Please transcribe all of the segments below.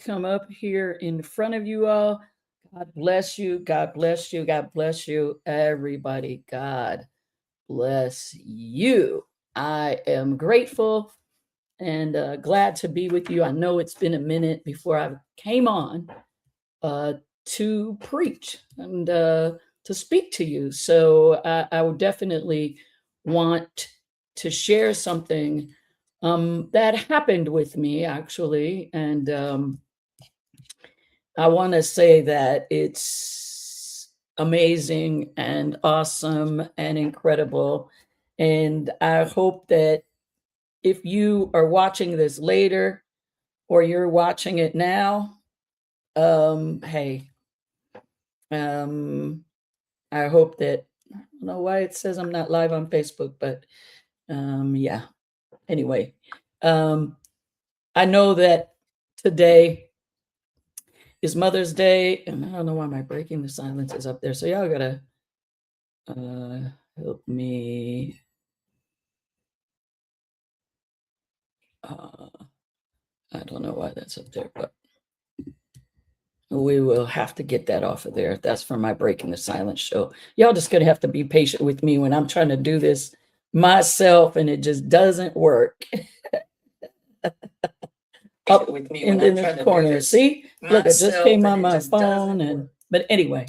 come up here in front of you all. God bless you. God bless you. God bless you, everybody. God bless you. I am grateful and glad to be with you. I know it's been a minute before I came on uh, to preach and to speak to you. So I would definitely want to share something that happened with me actually. And I want to say that it's amazing and awesome and incredible. And I hope that if you are watching this later or you're watching it now, hey, um, I hope that I don't know why it says I'm not live on Facebook, but yeah. Anyway, I know that today is Mother's Day, and I don't know why my breaking the silence is up there. So y'all gotta help me. I don't know why that's up there, but we will have to get that off of there. That's from my breaking the silence show. Y'all just gonna have to be patient with me when I'm trying to do this myself and it just doesn't work. Up with me in the corner. See, look, I just came on my phone, but anyway,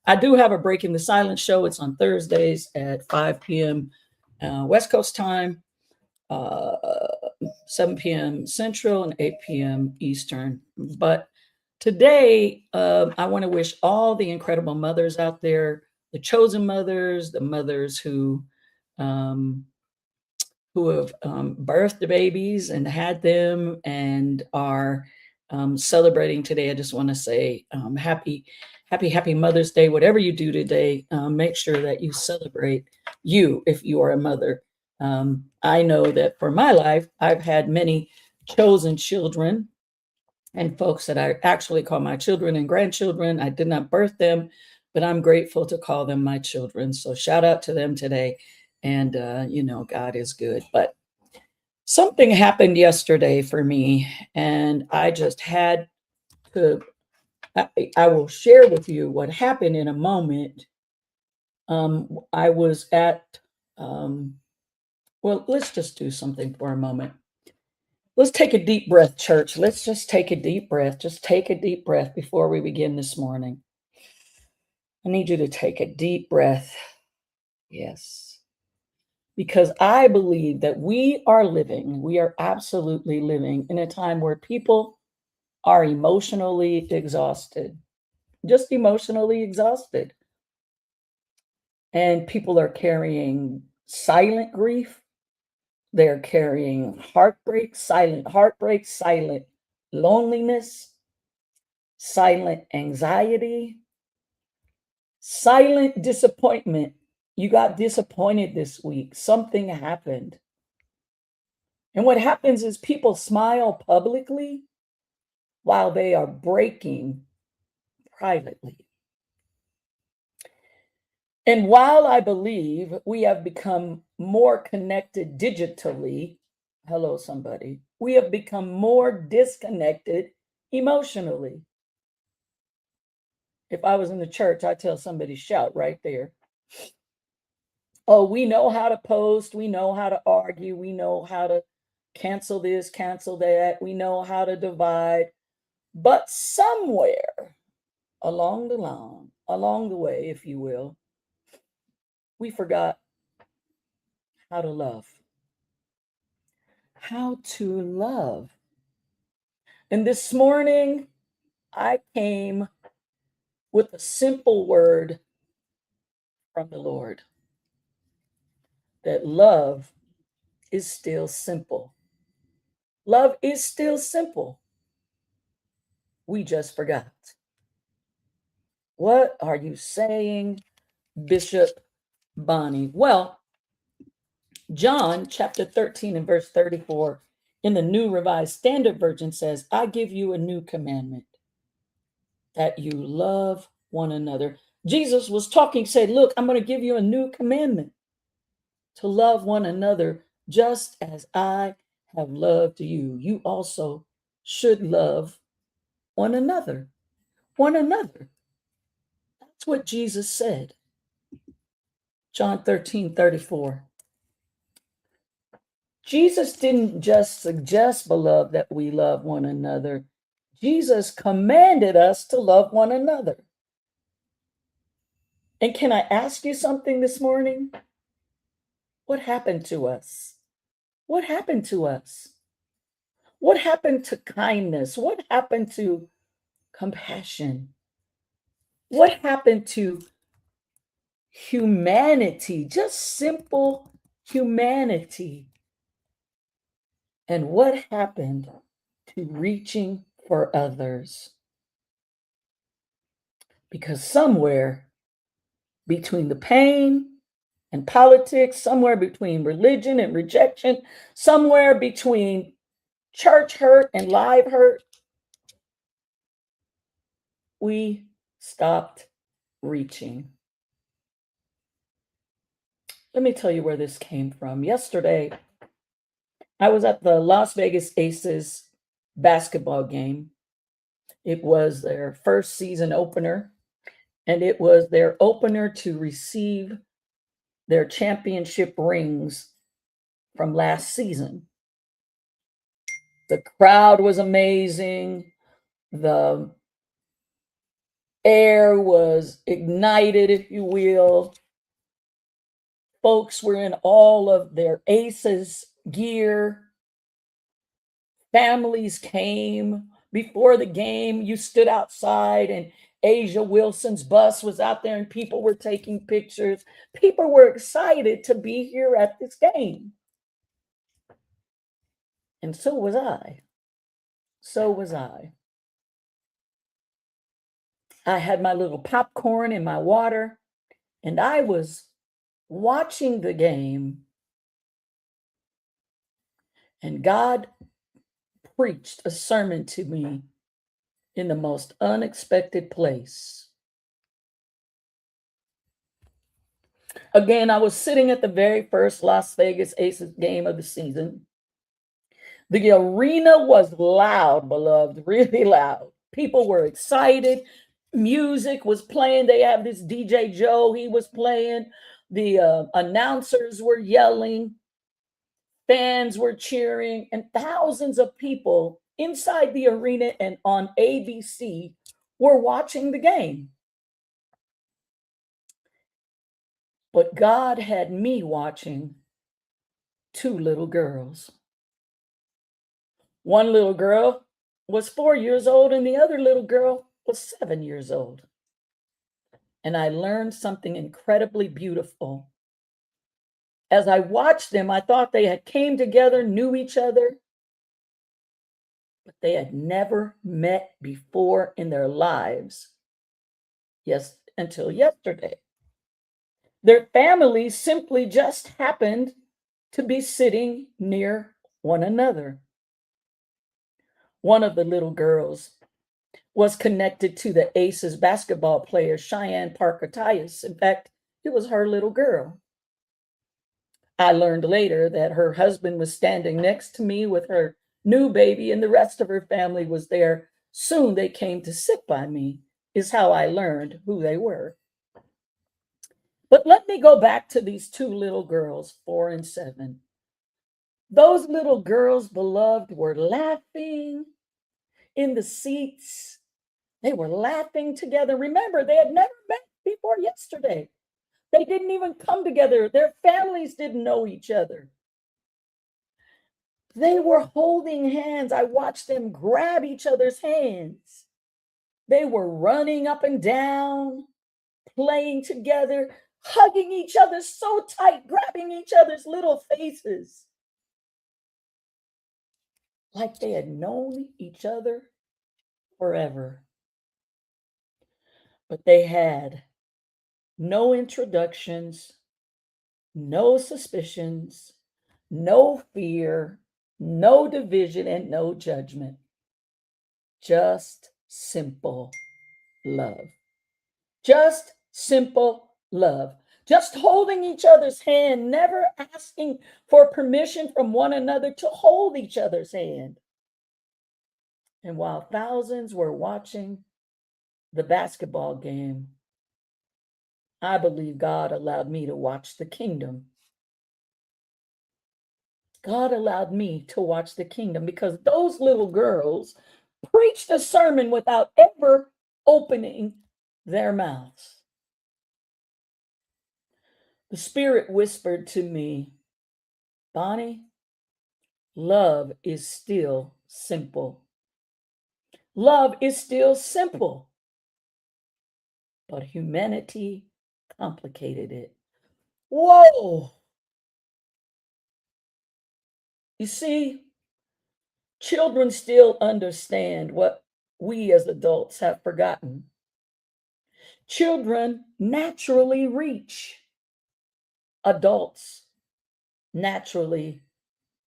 I do have a breaking the silence show. It's on Thursdays at 5 p.m. West Coast time, uh, 7 p.m. Central, and 8 p.m. Eastern. But today, I want to wish all the incredible mothers out there, the chosen mothers, the mothers um, who have birthed the babies and had them and are celebrating today. I just want to say happy Mother's Day. Whatever you do today, make sure that you celebrate you if you are a mother. I know that for my life, I've had many chosen children and folks that I actually call my children and grandchildren. I did not birth them, but I'm grateful to call them my children. So shout out to them today. And, God is good. But something happened yesterday for me, and I just had to, I will share with you what happened in a moment. I was at, well, let's just do something for a moment. Let's take a deep breath, church. Let's just take a deep breath. Just take a deep breath before we begin this morning. I need you to take a deep breath. Yes. Because I believe that we are absolutely living in a time where people are emotionally exhausted, just emotionally exhausted. And people are carrying silent grief. They're carrying heartbreak, silent loneliness, silent anxiety, silent disappointment. You got disappointed this week. Something happened. And what happens is people smile publicly while they are breaking privately. And while I believe we have become more connected digitally, hello, somebody, we have become more disconnected emotionally. If I was in the church, I'd tell somebody, shout right there. Oh, we know how to post. We know how to argue. We know how to cancel this, cancel that. We know how to divide. But somewhere along the way, if you will, we forgot how to love. How to love. And this morning, I came with a simple word from the Lord that love is still simple. Love is still simple. We just forgot. What are you saying, Bishop Bonnie? Well, John chapter 13 and verse 34 in the New Revised Standard Version says, I give you a new commandment, that you love one another. Jesus was talking, said, look, I'm going to give you a new commandment, to love one another just as I have loved you. You also should love one another. One another. That's what Jesus said. John 13:34. Jesus didn't just suggest, beloved, that we love one another. Jesus commanded us to love one another. And can I ask you something this morning? What happened to us? What happened to us? What happened to kindness? What happened to compassion? What happened to humanity? Just simple humanity. And what happened to reaching for others? Because somewhere between the pain and politics, somewhere between religion and rejection, somewhere between church hurt and live hurt, we stopped reaching. Let me tell you where this came from. Yesterday, I was at the Las Vegas Aces basketball game. It was their first season opener, and it was their opener to receive their championship rings from last season. The crowd was amazing. The air was ignited, if you will. Folks were in all of their Aces gear. Families came. Before the game, you stood outside and Asia Wilson's bus was out there and people were taking pictures. People were excited to be here at this game. And so was I. So was I. I had my little popcorn and my water, and I was watching the game, and God preached a sermon to me in the most unexpected place. Again, I was sitting at the very first Las Vegas Aces game of the season. The arena was loud, beloved, really loud. People were excited. Music was playing. They have this DJ Joe, he was playing. The announcers were yelling. Fans were cheering, and thousands of people inside the arena and on ABC were watching the game. But God had me watching two little girls. One little girl was 4 years old, and the other little girl was 7 years old. And I learned something incredibly beautiful. As I watched them, I thought they had came together, knew each other, but they had never met before in their lives. Yes, until yesterday. Their families simply just happened to be sitting near one another. One of the little girls was connected to the Aces basketball player, Cheyenne Parker-Tyus. In fact, it was her little girl. I learned later that her husband was standing next to me with her new baby, and the rest of her family was there. Soon they came to sit by me, is how I learned who they were. But let me go back to these two little girls, 4 and 7. Those little girls, beloved, were laughing in the seats. They were laughing together. Remember, they had never met before yesterday. They didn't even come together. Their families didn't know each other. They were holding hands. I watched them grab each other's hands. They were running up and down, playing together, hugging each other so tight, grabbing each other's little faces, like they had known each other forever. But they had no introductions, no suspicions, no fear, no division, and no judgment. Just simple love. Just simple love. Just holding each other's hand, never asking for permission from one another to hold each other's hand. And while thousands were watching the basketball game, I believe God allowed me to watch the kingdom. God allowed me to watch the kingdom because those little girls preached a sermon without ever opening their mouths. The Spirit whispered to me, Bonnie, love is still simple. Love is still simple, but humanity complicated it. Whoa! You see, children still understand what we as adults have forgotten. Children naturally reach. Adults naturally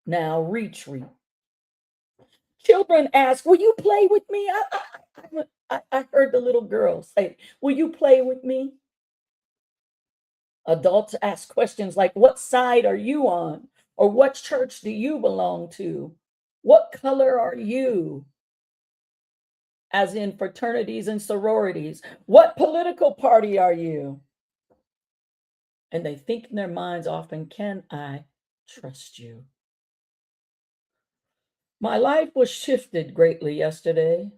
now reach. Children ask, will you play with me? I heard the little girl say, will you play with me? Adults ask questions like, what side are you on? Or what church do you belong to? What color are you? As in fraternities and sororities. What political party are you? And they think in their minds often, can I trust you? My life was shifted greatly yesterday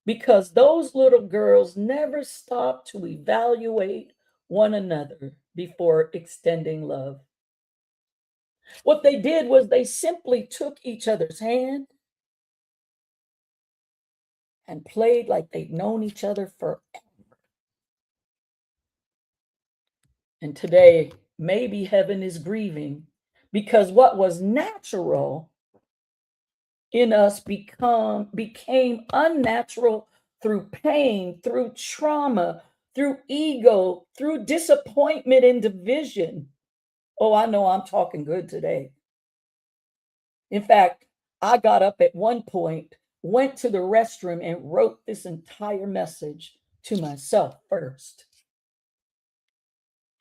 because those little girls never stopped to evaluate one another before extending love. What they did was they simply took each other's hand and played like they'd known each other forever. And today, maybe heaven is grieving because what was natural in us became unnatural through pain, through trauma, through ego, through disappointment and division. Oh, I know I'm talking good today. In fact, I got up at one point, went to the restroom, and wrote this entire message to myself first.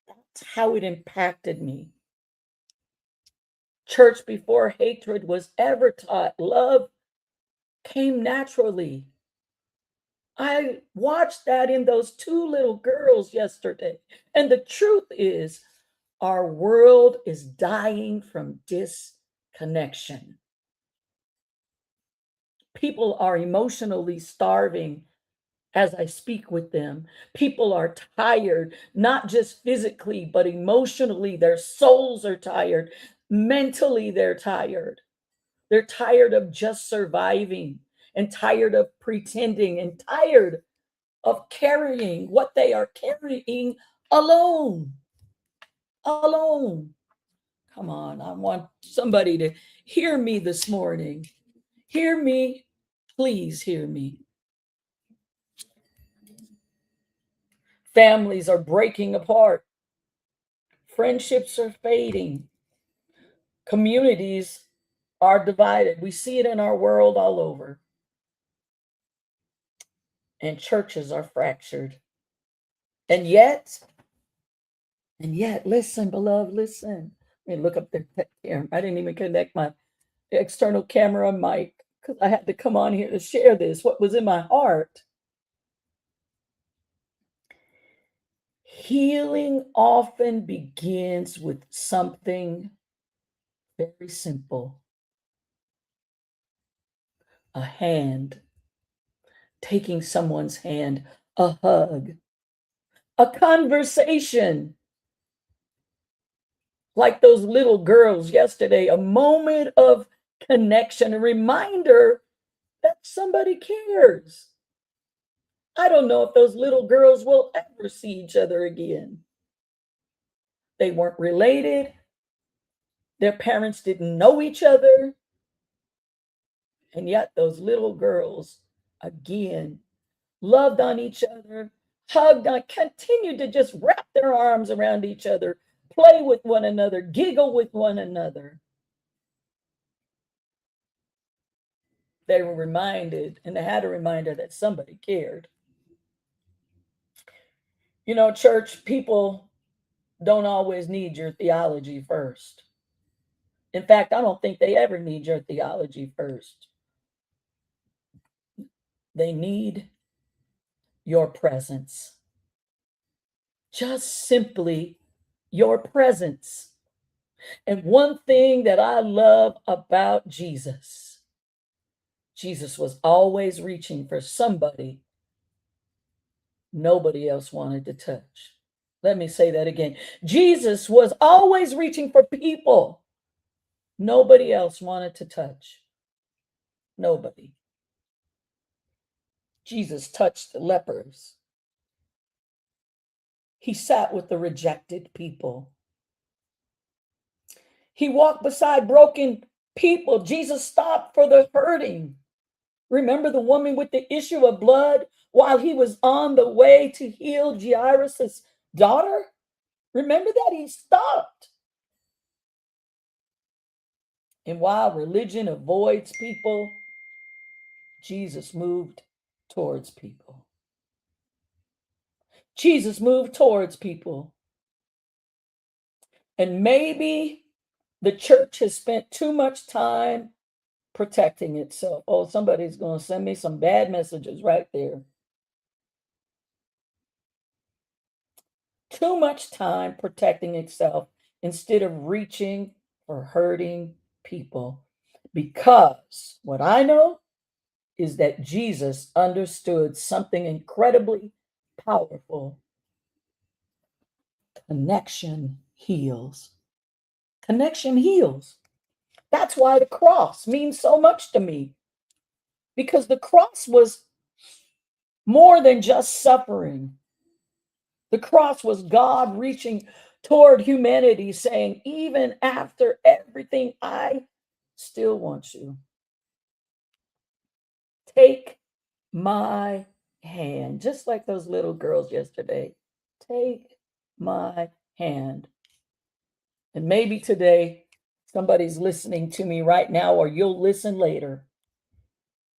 That's how it impacted me. Church before hatred was ever taught, love came naturally. I watched that in those two little girls yesterday. And the truth is, our world is dying from disconnection. People are emotionally starving as I speak with them. People are tired, not just physically, but emotionally. Their souls are tired. Mentally, they're tired. They're tired of just surviving and tired of pretending and tired of carrying what they are carrying alone. Alone. Come on, I want somebody to hear me this morning. Hear me. Please hear me. Families are breaking apart. Friendships are fading. Communities are divided. We see it in our world all over. And churches are fractured. And yet, listen, beloved, listen. Let me look up there. I didn't even connect my external camera mic because I had to come on here to share this, what was in my heart. Healing often begins with something very simple. A hand, taking someone's hand, a hug, a conversation. Like those little girls yesterday, a moment of connection, a reminder that somebody cares. I don't know if those little girls will ever see each other again. They weren't related. Their parents didn't know each other. And yet those little girls, again, loved on each other, hugged on, continued to just wrap their arms around each other, play with one another, giggle with one another. They were reminded, and they had a reminder that somebody cared. You know, church, people don't always need your theology first. In fact, I don't think they ever need your theology first. They need your presence. Just simply your presence. And one thing that I love about Jesus, Jesus was always reaching for somebody nobody else wanted to touch. Let me say that again. Jesus was always reaching for people nobody else wanted to touch. Nobody. Jesus touched the lepers. He sat with the rejected people. He walked beside broken people. Jesus stopped for the hurting. Remember the woman with the issue of blood while he was on the way to heal Jairus' daughter? Remember that? He stopped. And while religion avoids people, Jesus moved towards people. Jesus moved towards people. And maybe the church has spent too much time protecting itself. Oh, somebody's going to send me some bad messages right there. Too much time protecting itself instead of reaching for hurting people. Because what I know is that Jesus understood something incredibly powerful. Connection heals. Connection heals. That's why the cross means so much to me. Because the cross was more than just suffering. The cross was God reaching toward humanity, saying, even after everything, I still want you. Take my hand, just like those little girls yesterday. Take my hand. And maybe today, somebody's listening to me right now, or you'll listen later.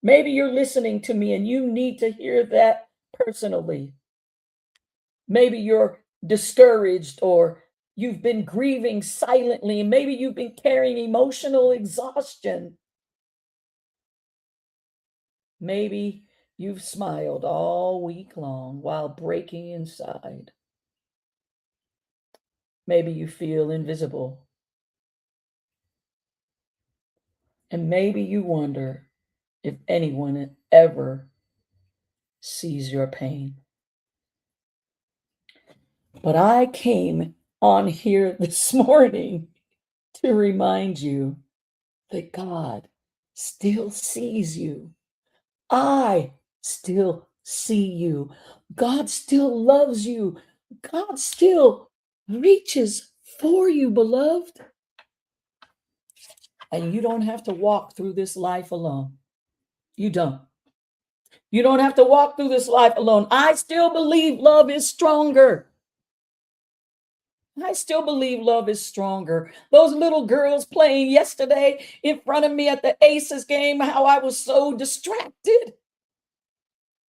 Maybe you're listening to me and you need to hear that personally. Maybe you're discouraged, or you've been grieving silently. Maybe you've been carrying emotional exhaustion. Maybe you've smiled all week long while breaking inside. Maybe you feel invisible. And maybe you wonder if anyone ever sees your pain. But I came on here this morning to remind you that God still sees you. I still see you. God still loves you. God still reaches for you, beloved. And you don't have to walk through this life alone. You don't. You don't have to walk through this life alone. I still believe love is stronger. I still believe love is stronger. Those little girls playing yesterday in front of me at the Aces game, how I was so distracted,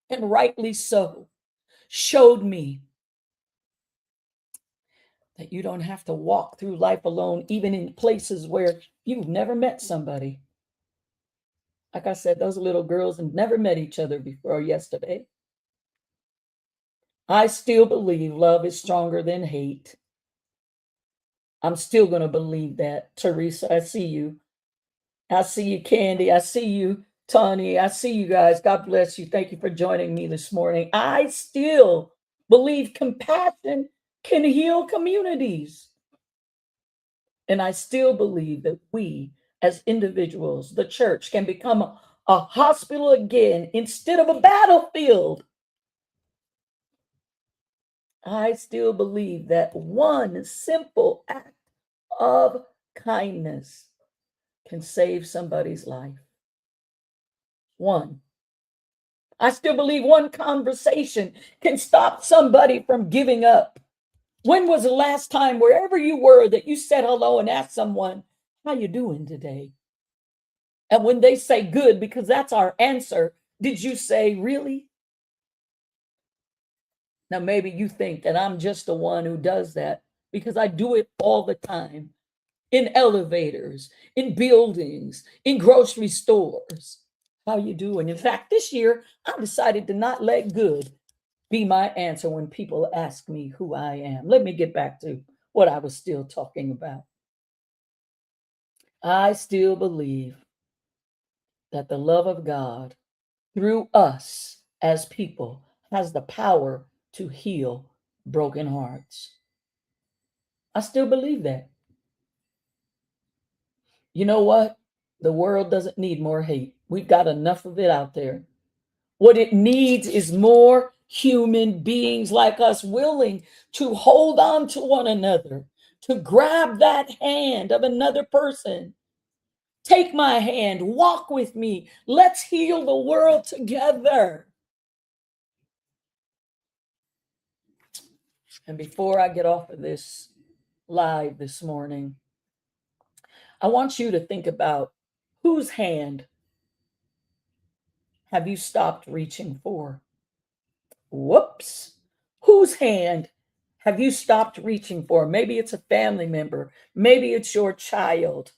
and rightly so, showed me that you don't have to walk through life alone, even in places where you've never met somebody. Like I said, those little girls have never met each other before yesterday. I still believe love is stronger than hate. I'm still going to believe that. Teresa, I see you. I see you, Candy. I see you, Tony. I see you guys. God bless you. Thank you for joining me this morning. I still believe compassion can heal communities. And I still believe that we, as individuals, the church, can become a hospital again instead of a battlefield. I still believe that one simple act of kindness can save somebody's life. One. I still believe one conversation can stop somebody from giving up. When was the last time, wherever you were, that you said hello and asked someone, how you doing today? And when they say good, because that's our answer, did you say, really? Now, maybe you think that I'm just the one who does that, because I do it all the time. In elevators, in buildings, in grocery stores. how you doing? In fact, this year, I decided to not let good be my answer when people ask me who I am. Let me get back to what I was still talking about. I still believe that the love of God through us as people has the power to heal broken hearts. I still believe that. You know what? The world doesn't need more hate. We've got enough of it out there. What it needs is more human beings like us willing to hold on to one another, to grab that hand of another person. Take my hand, walk with me. Let's heal the world together. And before I get off of this live this morning, I want you to think about whose hand have you stopped reaching for? Whoops. Whose hand have you stopped reaching for? Maybe it's a family member. Maybe it's your child.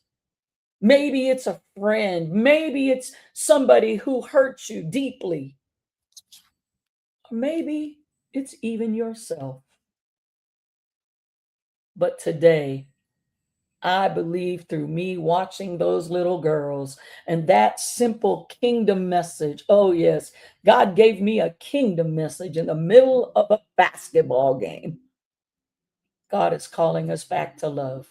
Maybe it's a friend. Maybe it's somebody who hurt you deeply. Maybe it's even yourself. But today, I believe through me watching those little girls and that simple kingdom message. Oh, yes, God gave me a kingdom message in the middle of a basketball game. God is calling us back to love.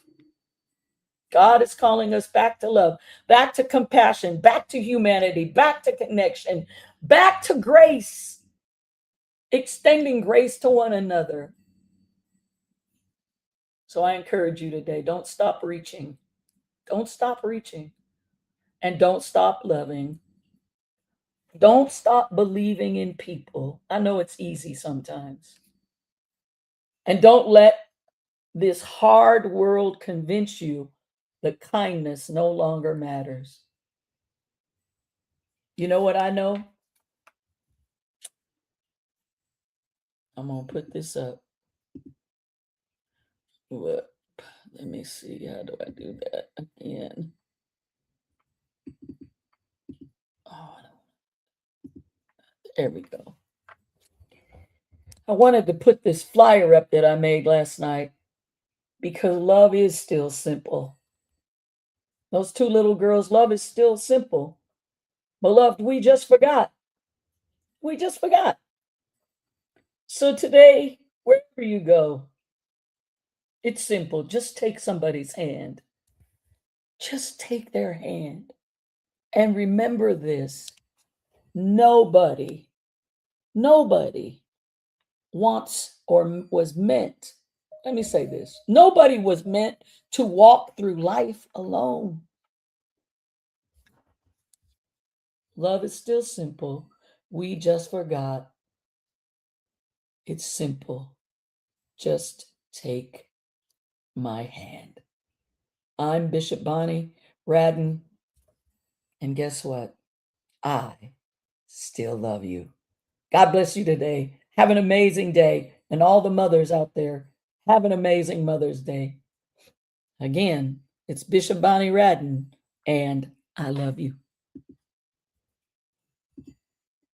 God is calling us back to love, back to compassion, back to humanity, back to connection, back to grace, extending grace to one another. So I encourage you today, don't stop reaching. Don't stop reaching. And don't stop loving. Don't stop believing in people. I know it's easy sometimes. And don't let this hard world convince you that kindness no longer matters. You know what I know? I'm going to put this up. Let me see. How do I do that again? Oh, there we go. I wanted to put this flyer up that I made last night because love is still simple. Those two little girls' love is still simple. Beloved, we just forgot. We just forgot. So today, wherever you go, it's simple. Just take somebody's hand. Just take their hand. And remember this. Nobody wants or was meant, let me say this. Nobody was meant to walk through life alone. Love is still simple. We just forgot. It's simple. Just take my hand. I'm Bishop Bonnie Radden, and guess what? I still love you. God bless you today. Have an amazing day. And all the mothers out there, have an amazing Mother's Day. Again, it's Bishop Bonnie Radden, and I love you.